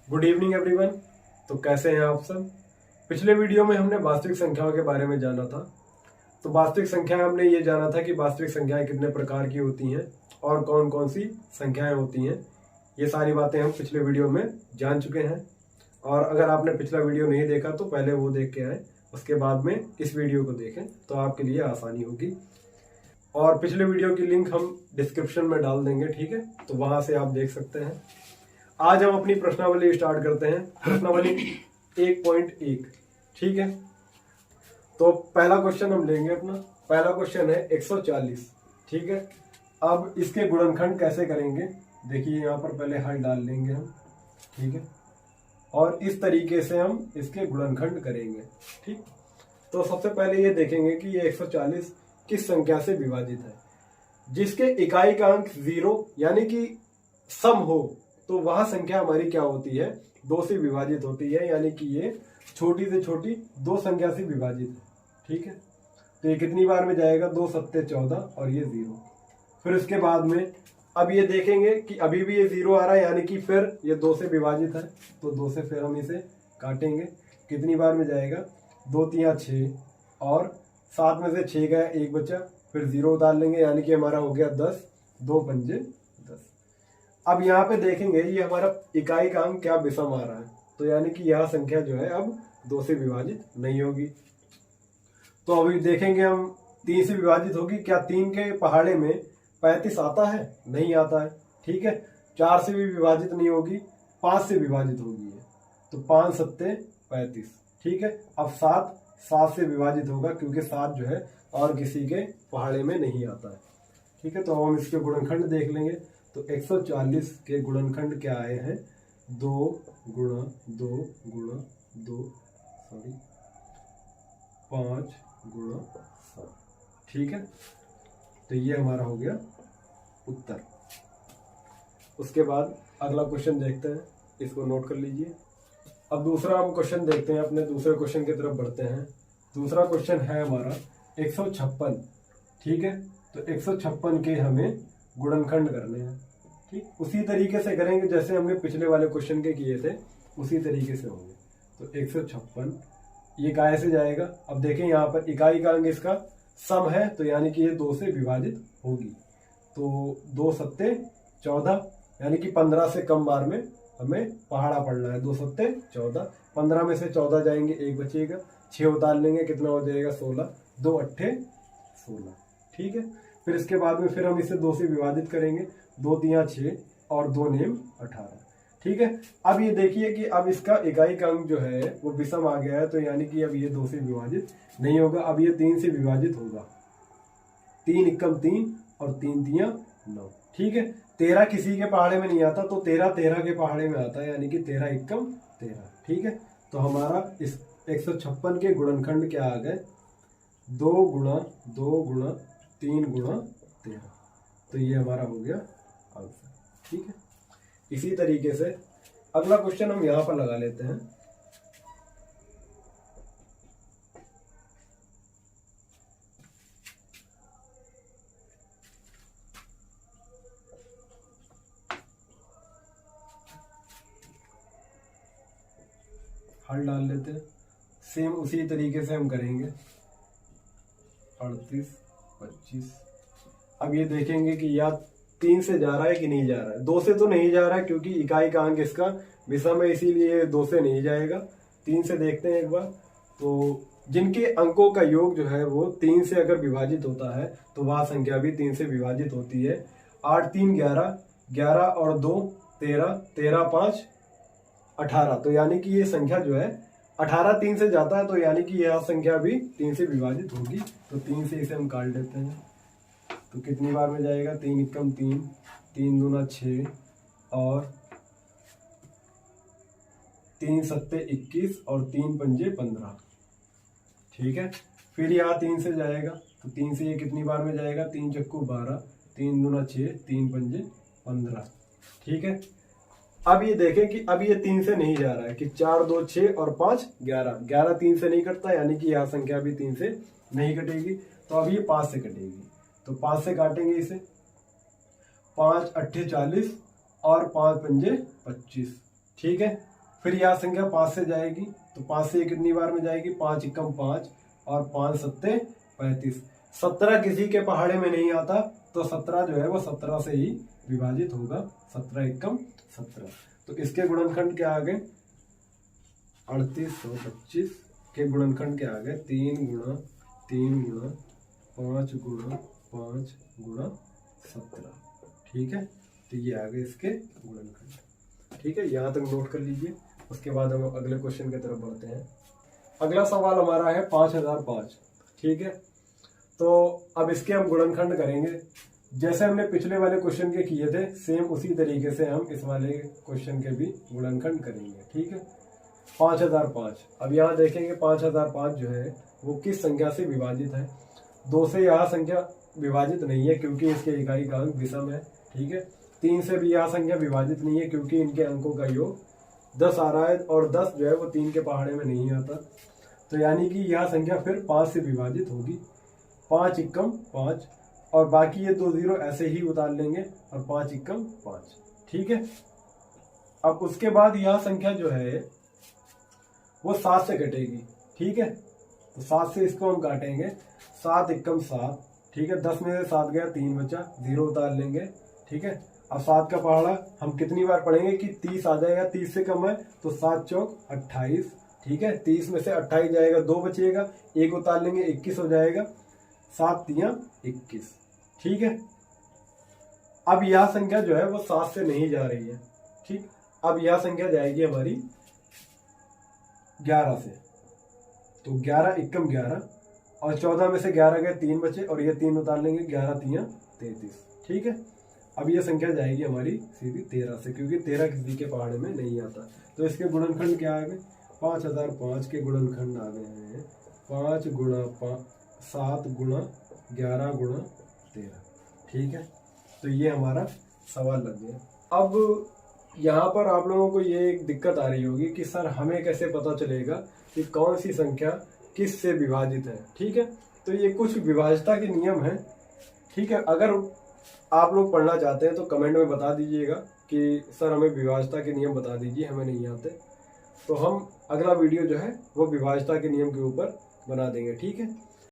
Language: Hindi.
Good evening everyone. तो कैसे हैं आप सब। पिछले वीडियो में हमने वास्तविक संख्याओं के बारे में जाना था। तो वास्तविक संख्याएं हमने ये जाना था कि वास्तविक संख्याएं कितने प्रकार की होती हैं और कौन कौन सी संख्याएं होती हैं। ये सारी बातें हम पिछले वीडियो में जान चुके हैं। और अगर आपने पिछला वीडियो नहीं देखा तो पहले वो देख के आए, उसके बाद में इस वीडियो को देखें तो आपके लिए आसानी होगी। और पिछले वीडियो की लिंक हम डिस्क्रिप्शन में डाल देंगे, ठीक है, तो वहां से आप देख सकते हैं। आज हम अपनी प्रश्नावली स्टार्ट करते हैं। प्रश्नावली 1.1, ठीक है। तो पहला क्वेश्चन हम लेंगे अपना। पहला क्वेश्चन है 140, ठीक है। अब इसके गुणनखंड कैसे करेंगे, देखिए यहाँ पर पहले हल डाल लेंगे हम, ठीक है, और इस तरीके से हम इसके गुणनखंड करेंगे, ठीक। तो सबसे पहले ये देखेंगे कि ये 140 किस संख्या से विभाजित है। जिसके इकाई का अंक 0 यानी कि सम हो तो वह संख्या हमारी क्या होती है, 2 से विभाजित होती है, यानी कि ये छोटी से छोटी 2 संख्या से विभाजित है, ठीक है। तो ये कितनी बार में जाएगा, 2 सत्ते 14 और ये 0। फिर उसके बाद में अब ये देखेंगे कि अभी भी ये 0 आ रहा है, यानी कि फिर ये 2 से विभाजित है, तो 2 से फिर हम इसे काटेंगे। कितनी बार में जाएगा, 2 3 6 और 7 में से 6 गया, 1 बचा, फिर 0 उतार लेंगे, यानी कि हमारा हो गया 10, 2 पंजे 10। अब यहाँ पे देखेंगे ये हमारा इकाई का अंक क्या विषम आ रहा है, तो यानी कि यह संख्या जो है अब 2 से विभाजित नहीं होगी। तो अभी देखेंगे हम 3 से विभाजित होगी क्या, 3 के पहाड़े में 35 आता है, नहीं आता है, ठीक है। 4 से भी विभाजित नहीं होगी, 5 से विभाजित होगी है, तो 5 सत्ते 35, ठीक है। अब 7 से विभाजित होगा क्योंकि 7 जो है और किसी के पहाड़े में नहीं आता है, ठीक है। तो हम इसके गुणनखंड देख लेंगे। तो 140 के गुणनखंड क्या आए हैं, 2 गुणा 2 गुणा 2 5 गुणा 7, ठीक है। तो ये हमारा हो गया उत्तर। उसके बाद अगला क्वेश्चन देखते हैं, इसको नोट कर लीजिए। अब दूसरा हम क्वेश्चन देखते हैं, अपने दूसरे क्वेश्चन की तरफ बढ़ते हैं। दूसरा क्वेश्चन है हमारा 156, ठीक है। तो 156 के हमें गुणनखंड करने हैं, ठीक। उसी तरीके से करेंगे जैसे हमने पिछले वाले क्वेश्चन के किए थे, उसी तरीके से होंगे। तो 156 ये काय से जाएगा। अब देखें यहाँ पर इकाई का अंक इसका सम है, तो यानी कि ये 2 से विभाजित होगी। तो 2 सत्ते 14 यानी कि 15 से कम बार में हमें पहाड़ा पड़ना है। 2 सत्ते 14, 15 में से 14 जाएंगे, 1 बचेगा, 6 उतार लेंगे, कितना हो जाएगा 16, 2 अट्ठे 16, ठीक है। फिर इसके बाद में फिर हम इसे 2 से विभाजित करेंगे, 2 3 6 और 2 नेम 18, ठीक है। अब ये देखिए कि अब इसका इकाई का अंक जो है वो विषम आ गया है, तो यानी कि अब ये 2 से विभाजित नहीं होगा, अब ये 3 से विभाजित होगा। 3 एकम 3 और 3 तियां 9, ठीक है। 13 किसी के पहाड़े में नहीं आता, तो 13 के पहाड़े में आता है, यानी कि 13 एकम 13, ठीक है। तो हमारा इस 156 के गुणनखंड क्या आ गए, 2 गुणा 2 गुणा 3 गुणा 13। तो ये हमारा हो गया आंसर, ठीक है। इसी तरीके से अगला क्वेश्चन हम यहां पर लगा लेते हैं। हल डाल लेते हैं, सेम उसी तरीके से हम करेंगे। 38 25। अब ये देखेंगे कि या 3 से जा रहा है कि नहीं जा रहा है। 2 से तो नहीं जा रहा है क्योंकि इकाई का अंक इसका विषम है, इसीलिए 2 से नहीं जाएगा। 3 से देखते हैं एक बार। तो जिनके अंकों का योग जो है वो 3 से अगर विभाजित होता है तो वह संख्या भी 3 से विभाजित होती है। 8 3 11, 11 और 2 13, 13 5 18। तो यानी कि ये संख्या जो है 18 3 से जाता है, तो यानी कि यह संख्या भी 3 से विभाजित होगी। तो 3 से इसे हम काट देते हैं, तो कितनी बार में जाएगा, 3 एकम 3, 3 दूना 6 और 3 सत्ते 21 और 3 पंजे 15, ठीक है। फिर यहाँ 3 से जाएगा, तो 3 से ये कितनी बार में जाएगा, 3 चक्कू 12, 3 दूना 6, 3 पंजे 15, ठीक है। अब ये देखें कि अब ये 3 से नहीं जा रहा है कि 4 2 6 और 5 11, 11 3 से नहीं कटता, यानी कि यह संख्या भी 3 से नहीं कटेगी। तो अब ये 5 से कटेगी, तो 5 से काटेंगे इसे, 5 अट्ठे 40 और 5 पंजे 25, ठीक है। फिर यह संख्या 5 से जाएगी, तो 5 से ये कितनी बार में जाएगी, 5 एकम 5 और 5 सत्ते 35। 17 किसी के पहाड़े में नहीं आता, तो 17 जो है वो 17 से ही विभाजित होगा। 17 एकम 17। तो इसके गुणनखंड क्या आ गए, 3825 के गुणनखंड क्या आ गए, 3 गुणा 3 गुणा 5 गुणा 5 गुणा 17। ठीक है, तो ये आ गए इसके गुणनखंड। ठीक है, यहाँ तक नोट कर लीजिए। उसके बाद हम अगले क्वेश्चन की तरफ बढ़ते हैं। अगला सवाल हमारा है 5005। ठीक है, तो अब इसके हम गुणनखंड करेंगे जैसे हमने पिछले वाले क्वेश्चन के किए थे, सेम उसी तरीके से हम इस वाले क्वेश्चन के भी गुणनखंड करेंगे। ठीक है, 5005। अब यहाँ देखेंगे 5005 जो है वो किस संख्या से विभाजित है। 2 से यह संख्या विभाजित नहीं है क्योंकि इसके इकाई का अंक विषम है। ठीक है, 3 से भी यह संख्या विभाजित नहीं है क्योंकि इनके अंकों का योग 10 आ रहा है और 10 जो है वो 3 के पहाड़े में नहीं आता। तो यानी कि यह संख्या फिर 5 से विभाजित होगी। 5 एकम 5 और बाकी ये 2 जीरो ऐसे ही उतार लेंगे और 5 एकम 5। ठीक है, अब उसके बाद यह संख्या जो है वो 7 से कटेगी। ठीक है, तो 7 से इसको हम काटेंगे, 7 एकम 7। ठीक है, 10 में से 7 गया, 3 बचा, 0 उतार लेंगे। ठीक है, अब 7 का पहाड़ा हम कितनी बार पढ़ेंगे कि 30 आ जाएगा, 30 से कम है तो 7 चौक 28। ठीक है, 30 में से 28 जाएगा, 2 बचेगा, 1 उतार लेंगे, 21 हो जाएगा, 7 तियां 21। ठीक है, अब यह संख्या जो है वो 7 से नहीं जा रही है। ठीक, अब यह संख्या जाएगी हमारी 11 से। तो 11 एकम 11 और 14 में से 11 गए, 3 बचे और ये 3 उतार लेंगे, 11 तियां 33। ठीक है, अब ये संख्या जाएगी हमारी सीधी 13 से क्योंकि 13 किसी के पहाड़े में नहीं आता। तो इसके गुणनखंड क्या आ गए, 5005 के गुणनखंड आ गए हैं 5 गुणा 7 गुणा 11 गुणा 13। ठीक है, तो ये हमारा सवाल लग गया। अब यहाँ पर आप लोगों को ये एक दिक्कत आ रही होगी कि सर हमें कैसे पता चलेगा कि कौन सी संख्या किस से विभाजित है। ठीक है, तो ये कुछ विभाज्यता के नियम हैं। ठीक है, अगर आप लोग पढ़ना चाहते हैं तो कमेंट में बता दीजिएगा कि सर हमें विभाज्यता के नियम बता दीजिए, हमें नहीं आते। तो हम अगला वीडियो जो है वो विभाज्यता के नियम के ऊपर बना देंगे। ठीक है।